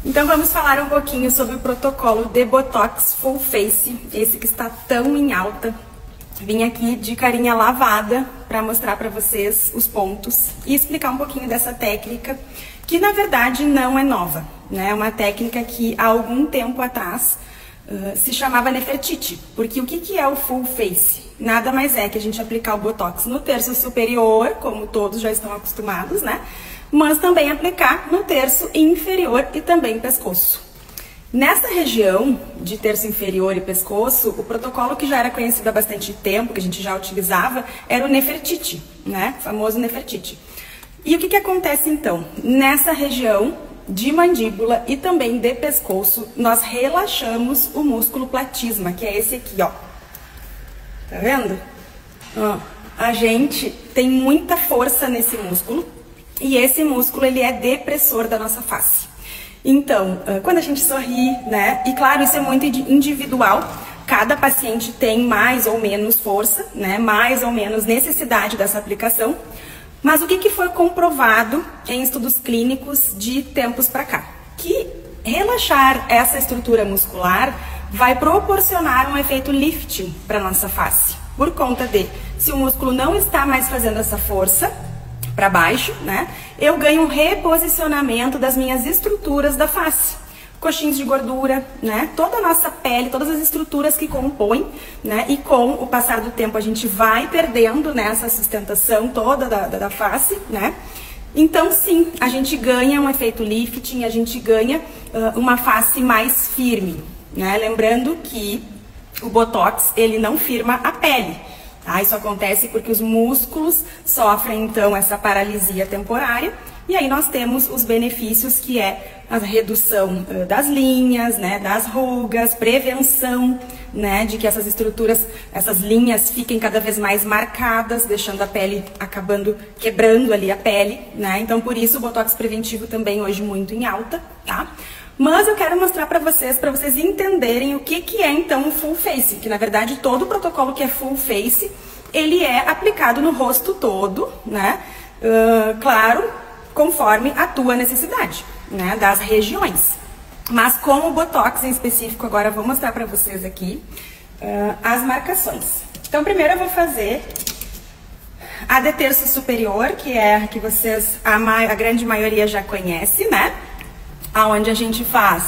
Então vamos falar um pouquinho sobre o protocolo de Botox Full Face, esse que está tão em alta. Vim aqui de carinha lavada para mostrar para vocês os pontos e explicar um pouquinho dessa técnica, que na verdade não é nova, né? É uma técnica que há algum tempo atrás se chamava Nefertiti, porque o que é o Full Face? Nada mais é que a gente aplicar o Botox no terço superior, como todos já estão acostumados, né? Mas também aplicar no terço inferior e também pescoço. Nessa região de terço inferior e pescoço, o protocolo que já era conhecido há bastante tempo, que a gente já utilizava, era o Nefertiti, né? O famoso Nefertiti. E o que acontece então? Nessa região de mandíbula e também de pescoço, nós relaxamos o músculo platisma, que é esse aqui, ó. Tá vendo? Ó, a gente tem muita força nesse músculo e esse músculo ele é depressor da nossa face. Então, quando a gente sorri, né? E claro, isso é muito individual. Cada paciente tem mais ou menos força, né? Mais ou menos necessidade dessa aplicação. Mas o que foi comprovado em estudos clínicos de tempos para cá? Que relaxar essa estrutura muscular vai proporcionar um efeito lifting para nossa face. Por conta de, se o músculo não está mais fazendo essa força para baixo, né? Eu ganho um reposicionamento das minhas estruturas da face. Coxins de gordura, né? Toda a nossa pele, todas as estruturas que compõem, né? E com o passar do tempo a gente vai perdendo, né, essa sustentação toda da face, né? Então sim, a gente ganha um efeito lifting, a gente ganha uma face mais firme, né? Lembrando que o Botox, ele não firma a pele, tá? Isso acontece porque os músculos sofrem então essa paralisia temporária. E aí nós temos os benefícios, que é a redução das linhas, né, das rugas, prevenção, né, de que essas estruturas, essas linhas fiquem cada vez mais marcadas, deixando a pele, acabando quebrando ali a pele, né? Então por isso o Botox preventivo também hoje muito em alta, tá? Mas eu quero mostrar para vocês entenderem o que é então o Full Face, que na verdade todo o protocolo que é Full Face, ele é aplicado no rosto todo, né? Claro, conforme a tua necessidade, né, das regiões. Mas com o Botox em específico, agora eu vou mostrar para vocês aqui as marcações. Então primeiro eu vou fazer a de terço superior, que é a que vocês, a grande maioria já conhece, né? Aonde a gente faz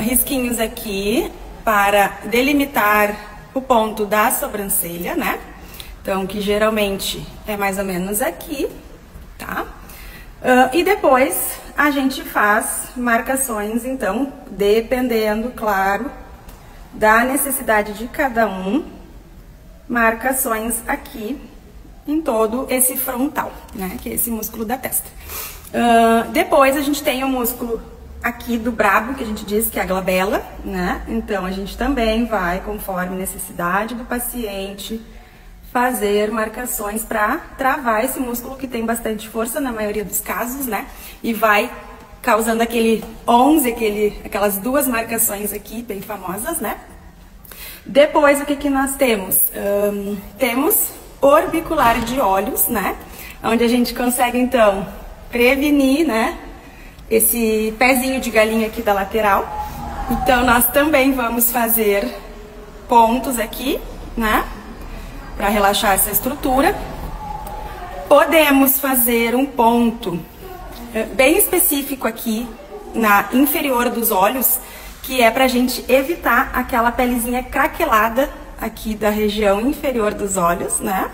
risquinhos aqui para delimitar o ponto da sobrancelha, né? Então, que geralmente é mais ou menos aqui, tá? E depois a gente faz marcações, então, dependendo, claro, da necessidade de cada um, marcações aqui em todo esse frontal, né? Que é esse músculo da testa. Depois a gente tem o músculo aqui do brabo, que a gente diz que é a glabela, né? Então a gente também vai, conforme necessidade do paciente, fazer marcações para travar esse músculo que tem bastante força na maioria dos casos, né? E vai causando aquele 11, aquelas duas marcações aqui bem famosas, né? Depois o que nós temos? Temos orbicular de olhos, né? Onde a gente consegue então prevenir, né, esse pezinho de galinha aqui da lateral. Então nós também vamos fazer pontos aqui, né, para relaxar essa estrutura. Podemos fazer um ponto bem específico aqui na inferior dos olhos, que é pra gente evitar aquela pelezinha craquelada aqui da região inferior dos olhos, né?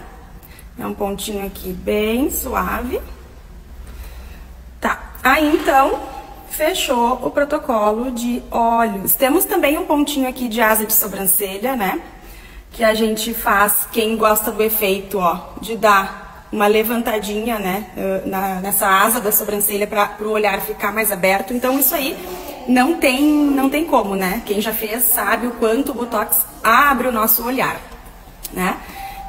É um pontinho aqui bem suave. Tá, aí então fechou o protocolo de olhos. Temos também um pontinho aqui de asa de sobrancelha, né? Que a gente faz, quem gosta do efeito, ó, de dar uma levantadinha, né, nessa asa da sobrancelha para o olhar ficar mais aberto. Então isso aí não tem como, né? Quem já fez sabe o quanto o Botox abre o nosso olhar, né?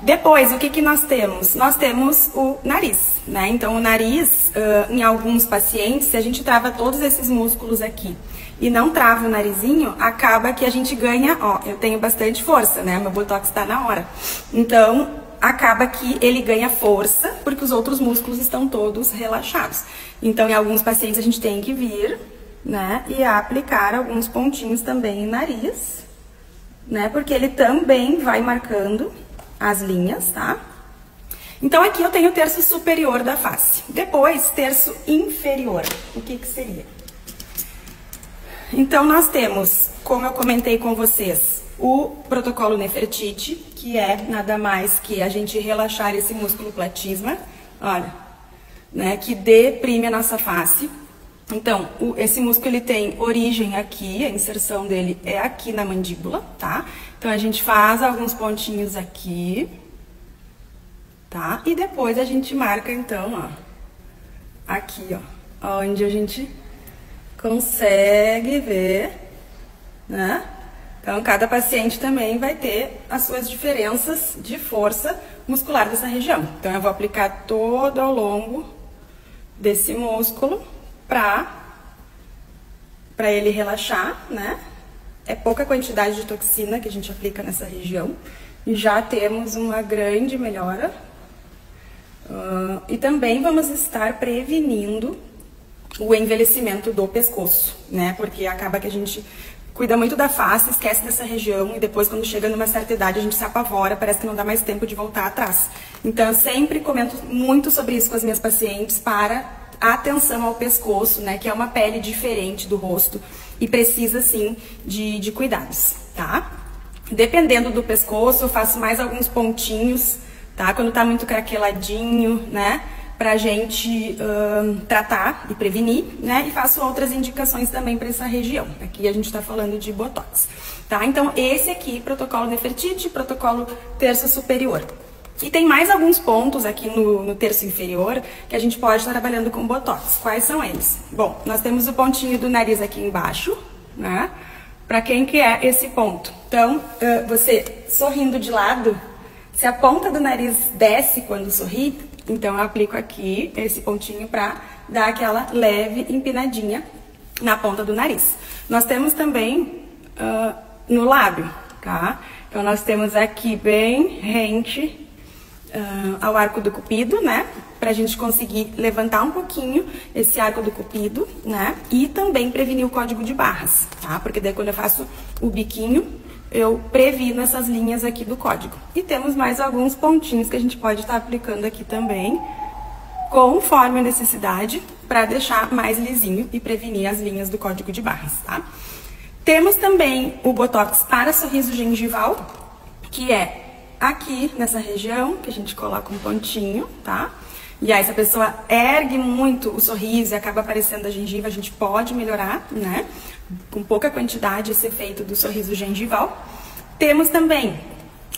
Depois, o que nós temos? Nós temos o nariz, né? Então, o nariz, em alguns pacientes, se a gente trava todos esses músculos aqui e não trava o narizinho, acaba que a gente ganha, ó, eu tenho bastante força, né? Meu Botox tá na hora. Então, acaba que ele ganha força, porque os outros músculos estão todos relaxados. Então, em alguns pacientes, a gente tem que vir né? E aplicar alguns pontinhos também no nariz, né? Porque ele também vai marcando as linhas, tá? Então, aqui eu tenho o terço superior da face. Depois, terço inferior. O que que seria? Então, nós temos, como eu comentei com vocês, o protocolo Nefertiti, que é nada mais que a gente relaxar esse músculo platisma, olha, né? Que deprime a nossa face. Então, esse músculo ele tem origem aqui, a inserção dele é aqui na mandíbula, tá? Então, a gente faz alguns pontinhos aqui, tá? E depois a gente marca, então, ó, aqui, ó, onde a gente consegue ver, né? Então, cada paciente também vai ter as suas diferenças de força muscular dessa região. Então, eu vou aplicar todo ao longo desse músculo para ele relaxar, né? É pouca quantidade de toxina que a gente aplica nessa região. E já temos uma grande melhora. E também vamos estar prevenindo o envelhecimento do pescoço, né? Porque acaba que a gente cuida muito da face, esquece dessa região e depois quando chega numa certa idade a gente se apavora, parece que não dá mais tempo de voltar atrás. Então eu sempre comento muito sobre isso com as minhas pacientes para atenção ao pescoço, né? Que é uma pele diferente do rosto e precisa sim de cuidados, tá? Dependendo do pescoço eu faço mais alguns pontinhos, tá? Quando tá muito craqueladinho, né? Pra gente tratar e prevenir, né? E faço outras indicações também para essa região. Aqui a gente tá falando de Botox, tá? Então, esse aqui, protocolo Nefertiti, protocolo terço superior. E tem mais alguns pontos aqui no terço inferior que a gente pode estar trabalhando com Botox. Quais são eles? Bom, nós temos o pontinho do nariz aqui embaixo, né? Pra quem que é esse ponto? Então, você sorrindo de lado, se a ponta do nariz desce quando sorri, então eu aplico aqui esse pontinho pra dar aquela leve empinadinha na ponta do nariz. Nós temos também no lábio, tá? Então nós temos aqui bem rente ao arco do cupido, né? Pra gente conseguir levantar um pouquinho esse arco do cupido, né? E também prevenir o código de barras, tá? Porque daí quando eu faço o biquinho, eu previno essas linhas aqui do código. E temos mais alguns pontinhos que a gente pode estar aplicando aqui também, conforme a necessidade, para deixar mais lisinho e prevenir as linhas do código de barras, tá? Temos também o Botox para sorriso gengival, que é aqui nessa região, que a gente coloca um pontinho, tá? E aí, se a pessoa ergue muito o sorriso e acaba aparecendo a gengiva, a gente pode melhorar, né? Com pouca quantidade, esse efeito do sorriso gengival. Temos também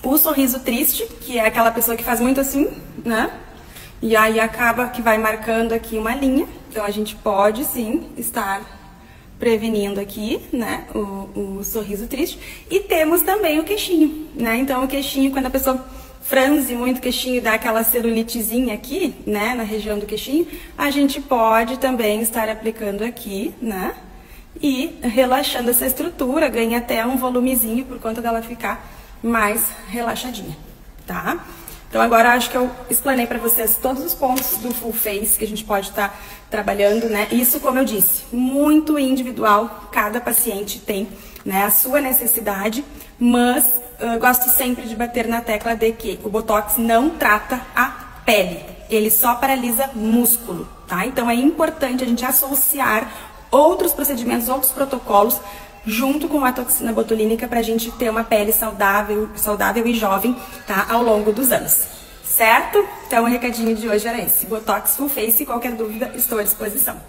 o sorriso triste, que é aquela pessoa que faz muito assim, né? E aí acaba que vai marcando aqui uma linha. Então, a gente pode, sim, estar prevenindo aqui, né, o sorriso triste. E temos também o queixinho, né? Então, o queixinho, quando a pessoa franze muito o queixinho e dá aquela celulitezinha aqui, né, na região do queixinho, a gente pode também estar aplicando aqui, né? E relaxando essa estrutura, ganha até um volumezinho por conta dela ficar mais relaxadinha, tá? Então agora acho que eu explanei para vocês todos os pontos do full face que a gente pode estar trabalhando, né? Isso, como eu disse, muito individual, cada paciente tem, né, a sua necessidade, mas gosto sempre de bater na tecla de que o Botox não trata a pele, ele só paralisa músculo, tá? Então é importante a gente associar outros procedimentos, outros protocolos junto com a toxina botulínica para a gente ter uma pele saudável e jovem, tá? Ao longo dos anos, certo? Então o recadinho de hoje era esse, Botox Full Face, qualquer dúvida estou à disposição.